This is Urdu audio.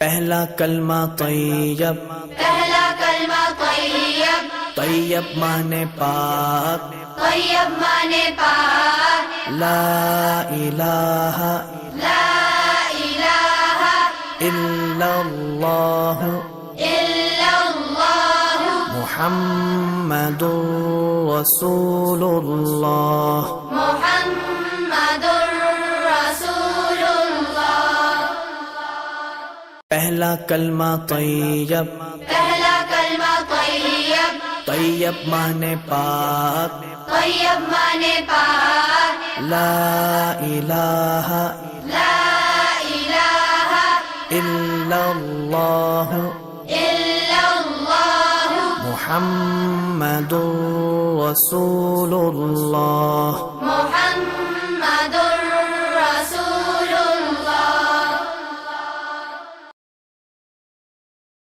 پہلا کلمہ طیب، پہلا کلمہ طیب، طیب مانے پاک، طیب مانے پاک، لا الہ لا الہ الا اللہ الا اللہ محمد رسول اللہ۔ محمد رسول اللہ۔ پہلا کلمہ طیب، پہلا کلمہ طیب، طیب مانے پاک، طیب مانے پاک، لا الہ لا الہ الا اللہ الا اللہ محمد رسول اللہ۔ محمد